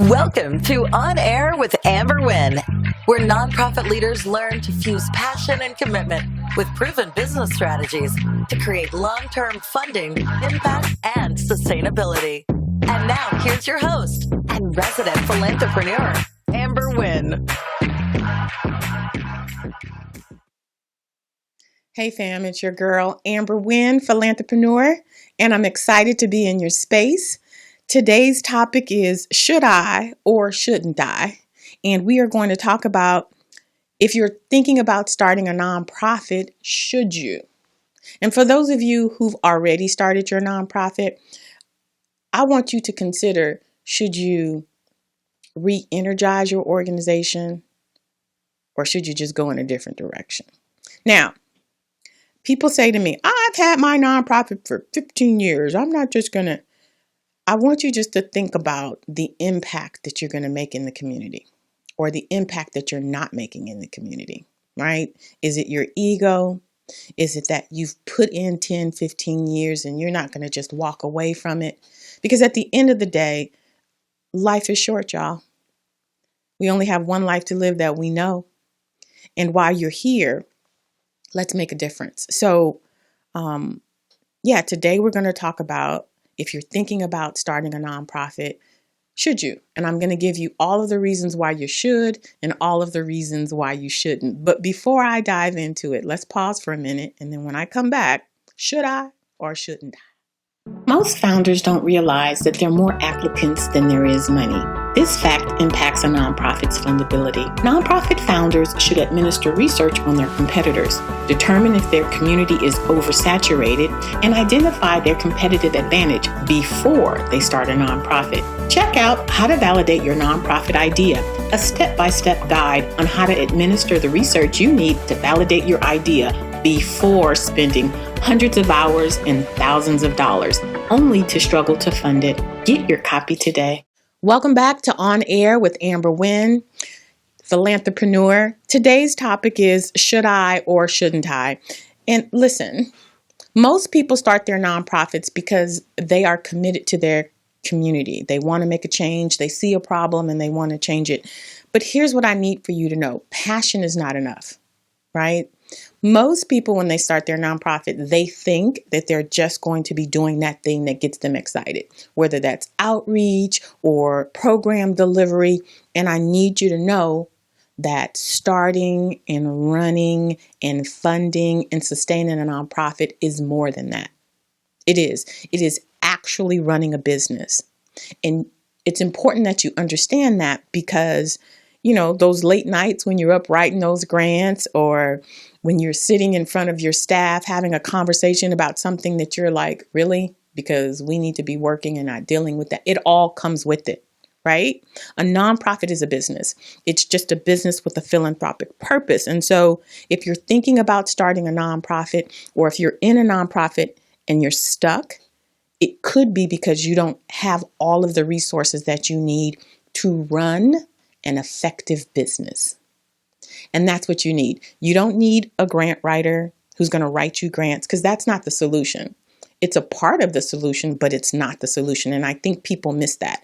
Welcome to On Air with Amber Wynn, where nonprofit leaders learn to fuse passion and commitment with proven business strategies to create long-term funding, impact, and sustainability. And now here's your host and resident Philanthrepreneur, Amber Wynn. Hey fam, it's your girl, Amber Wynn, Philanthrepreneur, and I'm excited to be in your space. Today's topic is, should I or shouldn't I? And we are going to talk about, if you're thinking about starting a nonprofit, should you? And for those of you who've already started your nonprofit, I want you to consider, should you re-energize your organization or should you just go in a different direction? Now, people say to me, I've had my nonprofit for 15 years. I want you just to think about the impact that you're going to make in the community or the impact that you're not making in the community, right? Is it your ego? Is it that you've put in 10, 15 years and you're not going to just walk away from it? Because at the end of the day, life is short, y'all. We only have one life to live that we know. And while you're here, let's make a difference. So, today we're going to talk about, if you're thinking about starting a nonprofit, should you? And I'm going to give you all of the reasons why you should and all of the reasons why you shouldn't. But before I dive into it, let's pause for a minute. And then when I come back, should I or shouldn't I? Most founders don't realize that there are more applicants than there is money. This fact impacts a nonprofit's fundability. Nonprofit founders should administer research on their competitors, determine if their community is oversaturated, and identify their competitive advantage before they start a nonprofit. Check out How to Validate Your Nonprofit Idea, a step-by-step guide on how to administer the research you need to validate your idea before spending hundreds of hours and thousands of dollars, only to struggle to fund it. Get your copy today. Welcome back to On Air with Amber Wynn, Philanthrepreneur. Today's topic is, should I or shouldn't I? And listen, most people start their nonprofits because they are committed to their community. They want to make a change. They see a problem and they want to change it. But here's what I need for you to know. Passion is not enough, right? Most people, when they start their nonprofit, they think that they're just going to be doing that thing that gets them excited, whether that's outreach or program delivery. And I need you to know that starting and running and funding and sustaining a nonprofit is more than that. It is. It is actually running a business. And it's important that you understand that because, those late nights when you're up writing those grants or when you're sitting in front of your staff having a conversation about something that you're like, really? Because we need to be working and not dealing with that. It all comes with it, right? A nonprofit is a business. It's just a business with a philanthropic purpose. And so if you're thinking about starting a nonprofit or if you're in a nonprofit and you're stuck, it could be because you don't have all of the resources that you need to run an effective business. And that's what you need. You don't need a grant writer who's going to write you grants because that's not the solution. It's a part of the solution, but it's not the solution. And I think people miss that.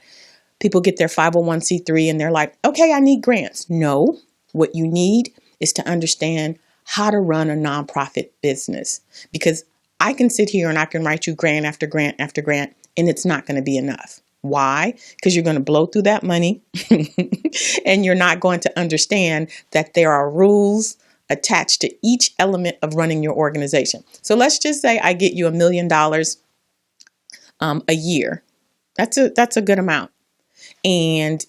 People get their 501c3 and they're like, okay, I need grants. No, what you need is to understand how to run a nonprofit business, because I can sit here and I can write you grant after grant after grant, and it's not going to be enough. Why? Because you're going to blow through that money and you're not going to understand that there are rules attached to each element of running your organization. So let's just say I get you $1 million a year. That's a good amount. And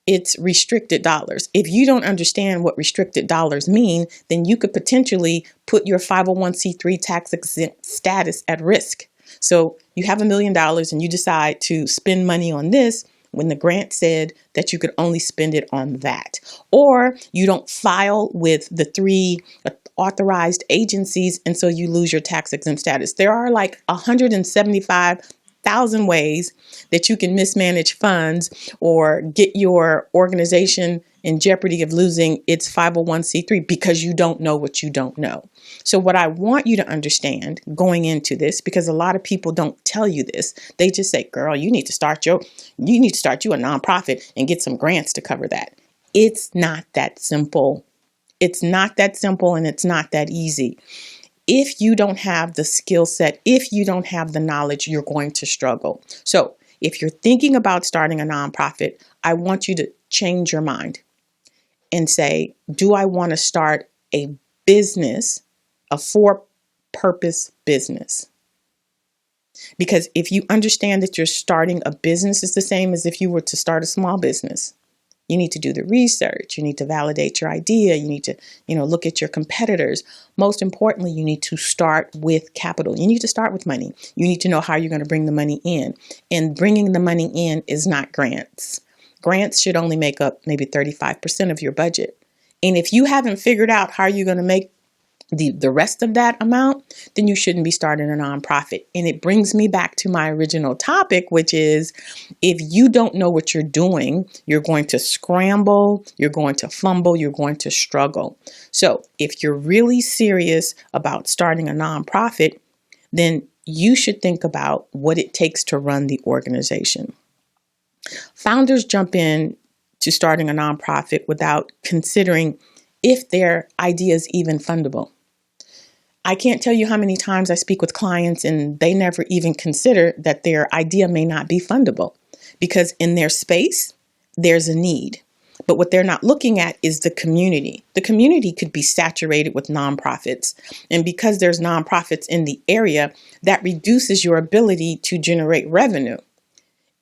it's restricted dollars. If you don't understand what restricted dollars mean, then you could potentially put your 501c3 tax exempt status at risk. So you have $1 million and you decide to spend money on this when the grant said that you could only spend it on that. Or you don't file with the 3 authorized agencies, and so you lose your tax exempt status. There are like 175 1,000 ways that you can mismanage funds or get your organization in jeopardy of losing its 501c3 because you don't know what you don't know. So what I want you to understand going into this, because a lot of people don't tell you this, they just say, girl, you need to start you a nonprofit and get some grants to cover that. It's not that simple. It's not that simple, and it's not that easy. If you don't have the skill set, if you don't have the knowledge, you're going to struggle. So if you're thinking about starting a nonprofit, I want you to change your mind and say, do I want to start a business, a for-purpose business? Because if you understand that you're starting a business, it's the same as if you were to start a small business. You need to do the research. You need to validate your idea. You need to, look at your competitors. Most importantly, you need to start with capital. You need to start with money. You need to know how you're going to bring the money in. And bringing the money in is not grants. Grants should only make up maybe 35% of your budget. And if you haven't figured out how you're going to make the rest of that amount, then you shouldn't be starting a nonprofit. And it brings me back to my original topic, which is if you don't know what you're doing, you're going to scramble, you're going to fumble, you're going to struggle. So if you're really serious about starting a nonprofit, then you should think about what it takes to run the organization. Founders jump in to starting a nonprofit without considering if their idea is even fundable. I can't tell you how many times I speak with clients and they never even consider that their idea may not be fundable because in their space, there's a need. But what they're not looking at is the community. The community could be saturated with nonprofits. And because there's nonprofits in the area, that reduces your ability to generate revenue.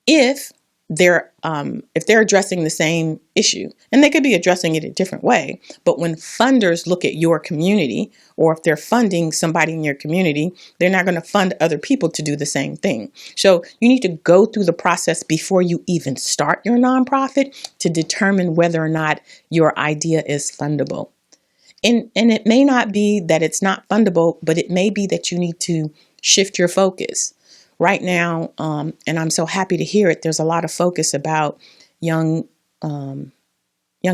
If they're addressing the same issue, and they could be addressing it a different way. But when funders look at your community, or if they're funding somebody in your community, they're not going to fund other people to do the same thing. So you need to go through the process before you even start your nonprofit to determine whether or not your idea is fundable. And it may not be that it's not fundable, but it may be that you need to shift your focus. Right now, and I'm so happy to hear it, there's a lot of focus about young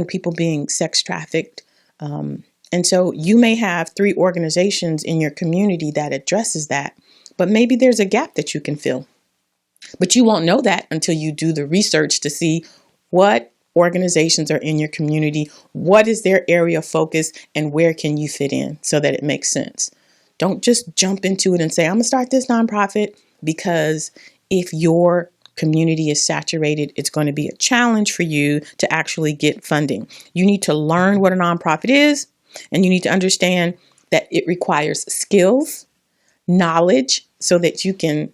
people being sex trafficked. And so you may have 3 organizations in your community that addresses that, but maybe there's a gap that you can fill. But you won't know that until you do the research to see what organizations are in your community, what is their area of focus, and where can you fit in so that it makes sense. Don't just jump into it and say, I'm going to start this nonprofit. Because if your community is saturated, it's going to be a challenge for you to actually get funding. You need to learn what a nonprofit is, and you need to understand that it requires skills, knowledge, so that you can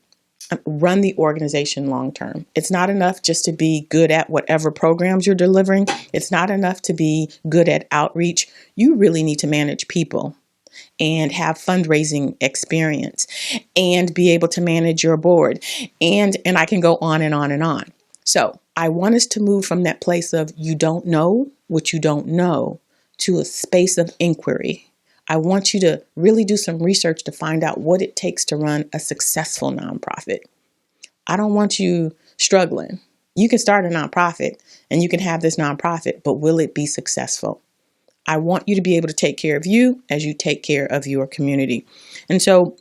run the organization long term. It's not enough just to be good at whatever programs you're delivering. It's not enough to be good at outreach. You really need to manage people and have fundraising experience and be able to manage your board. And I can go on and on and on. So I want us to move from that place of you don't know what you don't know to a space of inquiry. I want you to really do some research to find out what it takes to run a successful nonprofit. I don't want you struggling. You can start a nonprofit and you can have this nonprofit, but will it be successful? I want you to be able to take care of you as you take care of your community. And so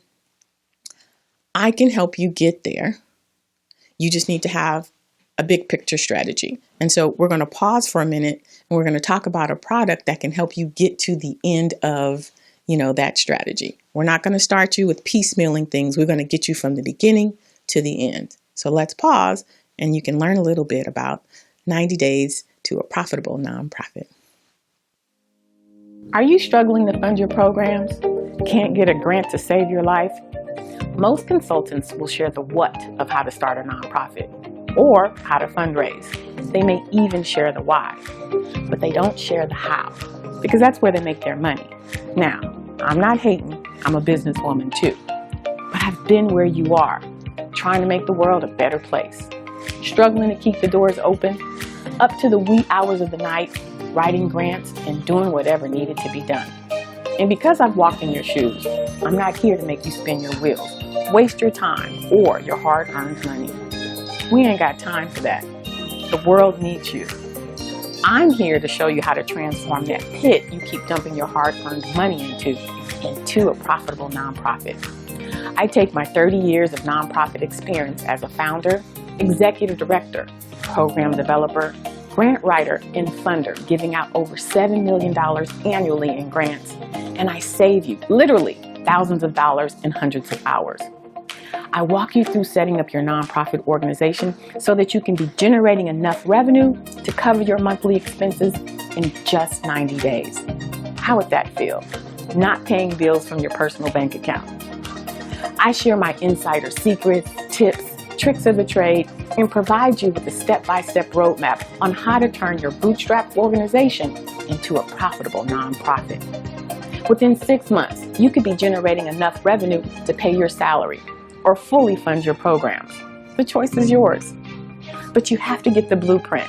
I can help you get there. You just need to have a big picture strategy. And so we're going to pause for a minute and we're going to talk about a product that can help you get to the end of, that strategy. We're not going to start you with piecemealing things. We're going to get you from the beginning to the end. So let's pause and you can learn a little bit about 90 days to a profitable nonprofit. Are you struggling to fund your programs? Can't get a grant to save your life? Most consultants will share the what of how to start a nonprofit or how to fundraise. They may even share the why, but they don't share the how because that's where they make their money. Now, I'm not hating. I'm a businesswoman too, but I've been where you are, trying to make the world a better place, struggling to keep the doors open, up to the wee hours of the night, writing grants and doing whatever needed to be done. And because I've walked in your shoes, I'm not here to make you spin your wheels. waste your time or your hard-earned money. We ain't got time for that. The world needs you. I'm here to show you how to transform that pit you keep dumping your hard-earned money into a profitable nonprofit. I take my 30 years of nonprofit experience as a founder, executive director, program developer, grant writer, and funder, giving out over $7 million annually in grants, and I save you literally thousands of dollars and hundreds of hours. I walk you through setting up your nonprofit organization so that you can be generating enough revenue to cover your monthly expenses in just 90 days. How would that feel? Not paying bills from your personal bank account. I share my insider secrets, tips, tricks of the trade, and provide you with a step-by-step roadmap on how to turn your bootstrap organization into a profitable nonprofit. Within 6 months, you could be generating enough revenue to pay your salary or fully fund your programs. The choice is yours. But you have to get the blueprint.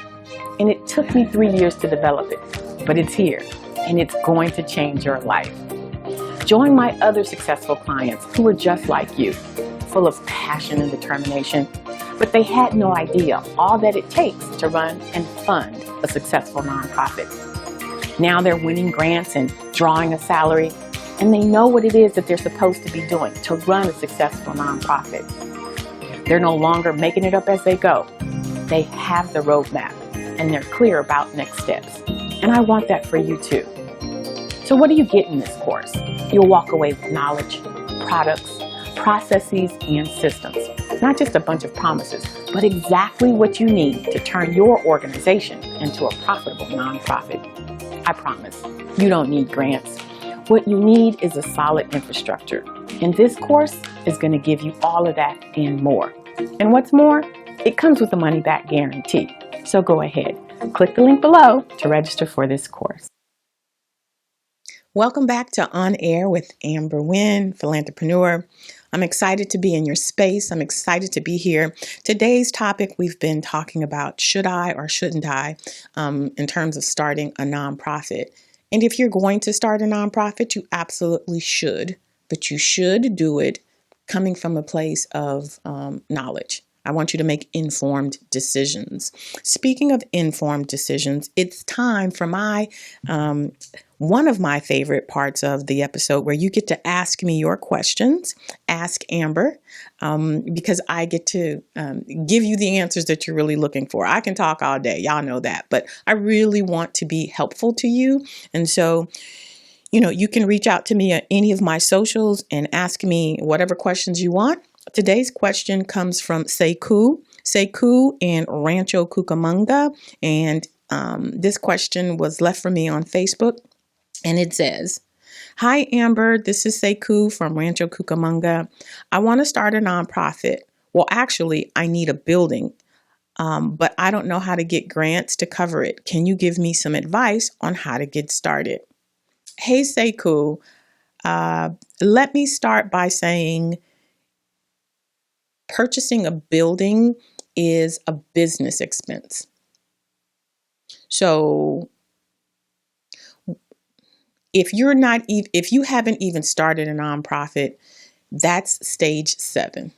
And it took me 3 years to develop it, but it's here and it's going to change your life. Join my other successful clients who are just like you, full of passion and determination, but they had no idea all that it takes to run and fund a successful nonprofit. Now they're winning grants and drawing a salary, and they know what it is that they're supposed to be doing to run a successful nonprofit. They're no longer making it up as they go. They have the roadmap, and they're clear about next steps. And I want that for you too. So what do you get in this course? You'll walk away with knowledge, products, processes, and systems. Not just a bunch of promises, but exactly what you need to turn your organization into a profitable nonprofit. I promise, you don't need grants. What you need is a solid infrastructure. And this course is going to give you all of that and more. And what's more, it comes with a money-back guarantee. So go ahead, click the link below to register for this course. Welcome back to On Air with Amber Wynn, Philanthrepreneur. I'm excited to be in your space. I'm excited to be here. Today's topic, we've been talking about should I or shouldn't I in terms of starting a nonprofit. And if you're going to start a nonprofit, you absolutely should, but you should do it coming from a place of knowledge. I want you to make informed decisions. Speaking of informed decisions, it's time for my one of my favorite parts of the episode where you get to ask me your questions. Ask Amber, because I get to give you the answers that you're really looking for. I can talk all day, y'all know that, but I really want to be helpful to you. And so, you can reach out to me at any of my socials and ask me whatever questions you want. Today's question comes from Sekou in Rancho Cucamonga, and this question was left for me on Facebook, and it says, "Hi Amber, this is Sekou from Rancho Cucamonga. I want to start a nonprofit. Well, actually, I need a building, but I don't know how to get grants to cover it. Can you give me some advice on how to get started?" Hey Sekou, let me start by saying, purchasing a building is a business expense. So if you haven't even started a nonprofit, that's stage 7.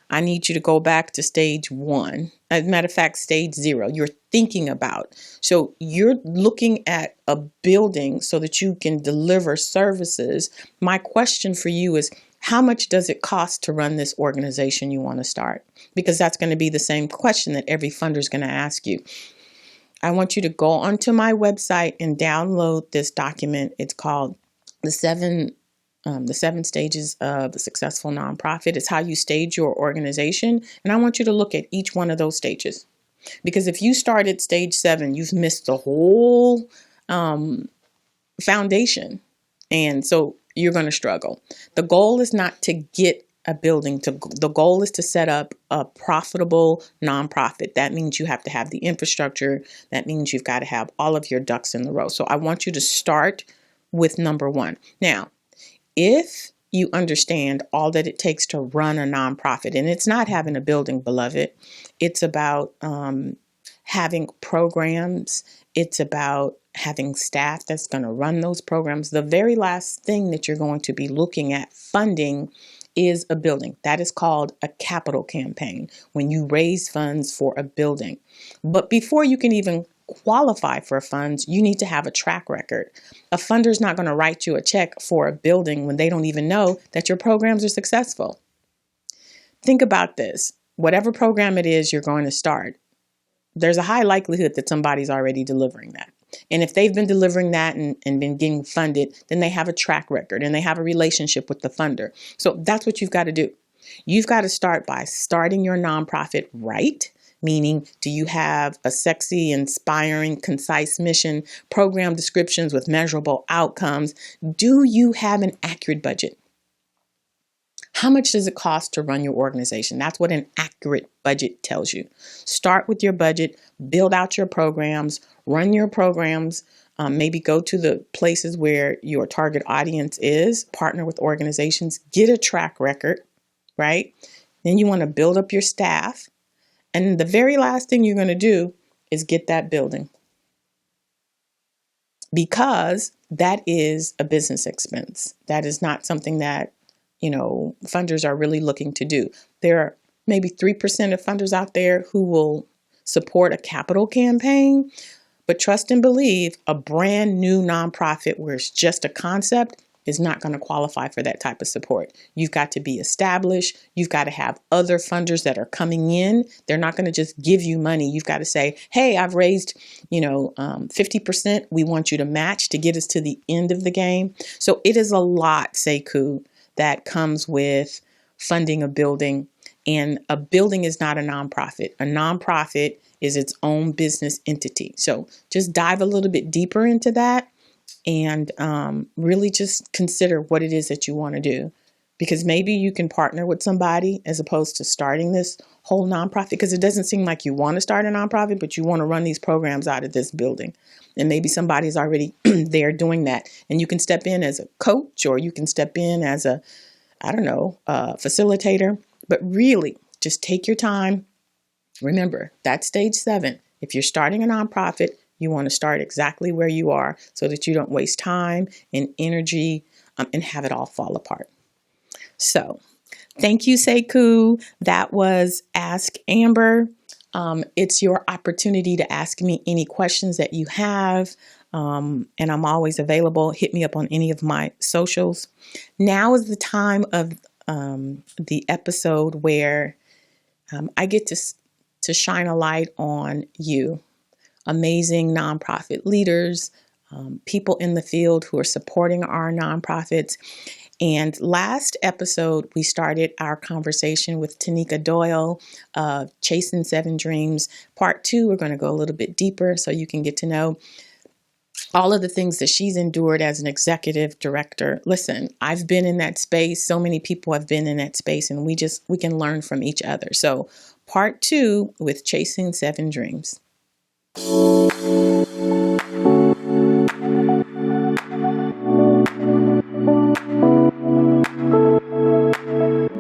I need you to go back to stage 1. As a matter of fact, stage 0, you're thinking about. So you're looking at a building so that you can deliver services. My question for you is, how much does it cost to run this organization you want to start? Because that's going to be the same question that every funder is going to ask you. I want you to go onto my website and download this document. It's called the seven stages of a successful nonprofit. It's how you stage your organization. And I want you to look at each one of those stages. Because if you start at stage 7, you've missed the whole foundation. And so you're going to struggle. The goal is not to get a building. The goal is to set up a profitable nonprofit. That means you have to have the infrastructure. That means you've got to have all of your ducks in a row. So I want you to start with number 1. Now, if you understand all that it takes to run a nonprofit, and it's not having a building, beloved, it's about having programs. It's about having staff that's going to run those programs. The very last thing that you're going to be looking at funding is a building. That is called a capital campaign, when you raise funds for a building. But before you can even qualify for funds, you need to have a track record. A funder is not going to write you a check for a building when they don't even know that your programs are successful. Think about this. Whatever program it is you're going to start, there's a high likelihood that somebody's already delivering that. And if they've been delivering that and been getting funded, then they have a track record and they have a relationship with the funder. So that's what you've got to do. You've got to start by starting your nonprofit right, meaning, do you have a sexy, inspiring, concise mission, program descriptions with measurable outcomes? Do you have an accurate budget? How much does it cost to run your organization? That's what an accurate budget tells you. Start with your budget, build out your programs, run your programs, maybe go to the places where your target audience is, partner with organizations, get a track record, right? Then you want to build up your staff. And the very last thing you're going to do is get that building, because that is a business expense. That is not something that funders are really looking to do. There are maybe 3% of funders out there who will support a capital campaign, but trust and believe, a brand new nonprofit where it's just a concept is not going to qualify for that type of support. You've got to be established. You've got to have other funders that are coming in. They're not going to just give you money. You've got to say, hey, I've raised, 50%. We want you to match to get us to the end of the game. So it is a lot, Sekou, that comes with funding a building. And a building is not a nonprofit. A nonprofit is its own business entity. So just dive a little bit deeper into that and really just consider what it is that you want to do. Because maybe you can partner with somebody as opposed to starting this whole nonprofit, because it doesn't seem like you want to start a nonprofit, but you want to run these programs out of this building. And maybe somebody's already there doing that. And you can step in as a coach, or you can step in as a, facilitator. But really, just take your time. Remember, that's stage 7. If you're starting a nonprofit, you want to start exactly where you are so that you don't waste time and energy and have it all fall apart. So thank you, Sekou. That was Ask Amber. It's your opportunity to ask me any questions that you have. And I'm always available. Hit me up on any of my socials. Now is the time of the episode where I get to shine a light on you, amazing nonprofit leaders, people in the field who are supporting our nonprofits. And last episode, we started our conversation with Tanika Doyle of Chasing 7 Dreams. Part 2, we're going to go a little bit deeper so you can get to know all of the things that she's endured as an executive director. Listen, I've been in that space. So many people have been in that space, and we can learn from each other. So part 2 with Chasing 7 Dreams.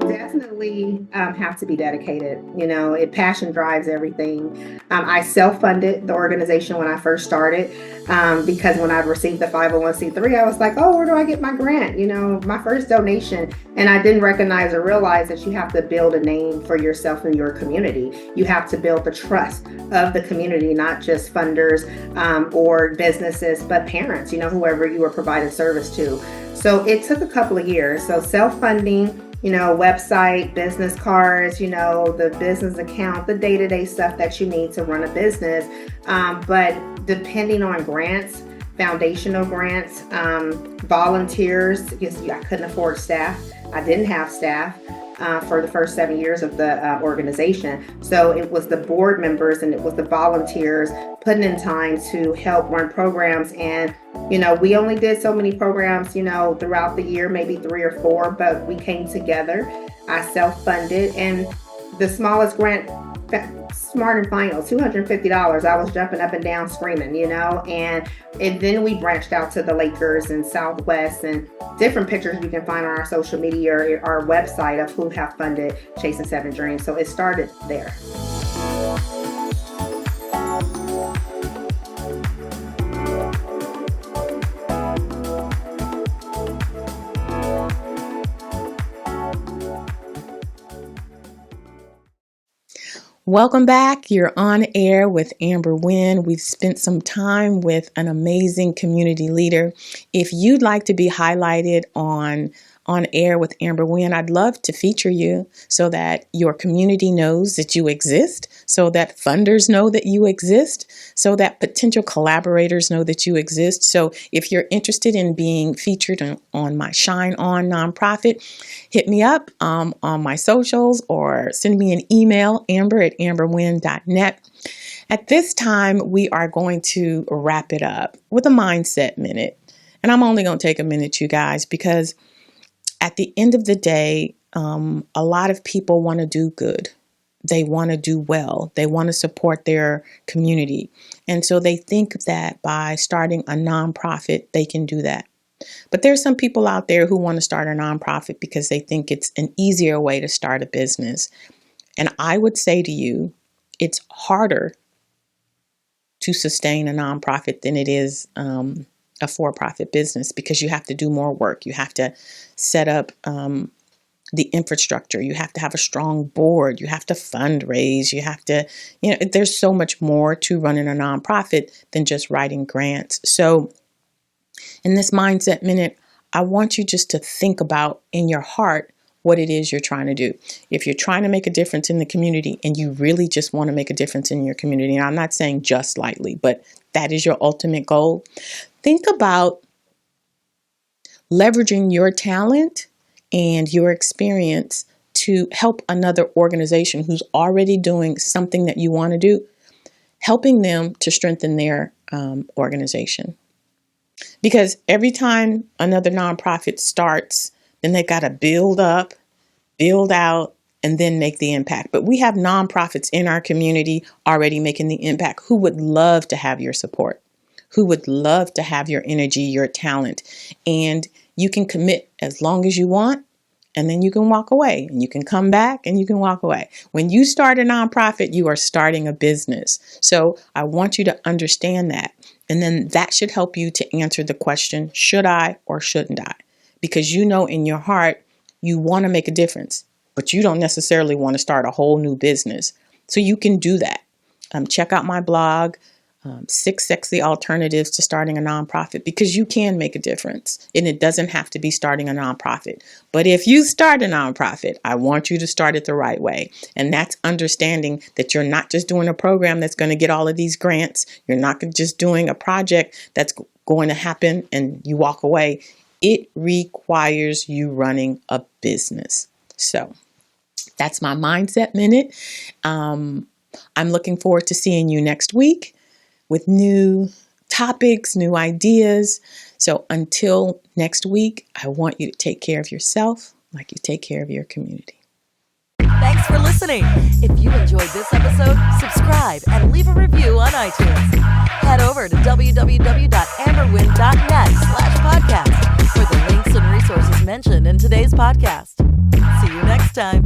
Definitely have to be dedicated. Passion drives everything. I self-funded the organization when I first started because when I received the 501c3, I was like, oh, where do I get my grant? My first donation. And I didn't recognize or realize that you have to build a name for yourself and your community. You have to build the trust of the community, not just funders or businesses, but parents, whoever you are providing service to. So it took a couple of years. So self-funding, website, business cards, the business account, the day-to-day stuff that you need to run a business. But depending on grants, foundational grants, volunteers, because I couldn't afford staff. I didn't have staff for the first 7 years of the organization. So it was the board members and it was the volunteers putting in time to help run programs. And, we only did so many programs, throughout the year, maybe 3 or 4, but we came together. I self-funded, and the smallest grant, Smart and Final, $250. I was jumping up and down screaming, and then we branched out to the Lakers and Southwest, and different pictures you can find on our social media or our website of who have funded Chasing 7 Dreams. So it started there. Welcome back. You're on air with Amber Wynn. We've spent some time with an amazing community leader. If you'd like to be highlighted on air with Amber Wynn, I'd love to feature you so that your community knows that you exist, so that funders know that you exist, so that potential collaborators know that you exist. So if you're interested in being featured on my Shine On nonprofit, hit me up on my socials or send me an email, amber@amberwynn.net. At this time, we are going to wrap it up with a mindset minute. And I'm only going to take a minute, you guys, because at the end of the day, a lot of people want to do good. They want to do well. They want to support their community. And so they think that by starting a nonprofit, they can do that. But there's some people out there who want to start a nonprofit because they think it's an easier way to start a business. And I would say to you, it's harder to sustain a nonprofit than it is a for-profit business, because you have to do more work. You have to set up the infrastructure. You have to have a strong board. You have to fundraise. You have to, there's so much more to running a nonprofit than just writing grants. So in this mindset minute, I want you just to think about in your heart what it is you're trying to do. If you're trying to make a difference in the community and you really just want to make a difference in your community, and I'm not saying just lightly, but that is your ultimate goal, think about leveraging your talent and your experience to help another organization who's already doing something that you want to do, helping them to strengthen their organization. Because every time another nonprofit starts, then they got to build up, build out, and then make the impact. But we have nonprofits in our community already making the impact who would love to have your support, who would love to have your energy, your talent. And you can commit as long as you want, and then you can walk away, and you can come back and you can walk away. When you start a nonprofit, you are starting a business. So I want you to understand that. And then that should help you to answer the question, should I or shouldn't I? Because you know in your heart, you want to make a difference, but you don't necessarily want to start a whole new business. So you can do that. Check out my blog, 6 Sexy Alternatives to Starting a Nonprofit, because you can make a difference. And it doesn't have to be starting a nonprofit. But if you start a nonprofit, I want you to start it the right way. And that's understanding that you're not just doing a program that's going to get all of these grants. You're not just doing a project that's going to happen and you walk away. It requires you running a business. So that's my mindset minute. I'm looking forward to seeing you next week with new topics, new ideas. So until next week, I want you to take care of yourself like you take care of your community. Thanks for listening. If you enjoyed this episode, subscribe and leave a review on iTunes. Head over to www.amberwynn.net/podcast for the links and resources mentioned in today's podcast. See you next time.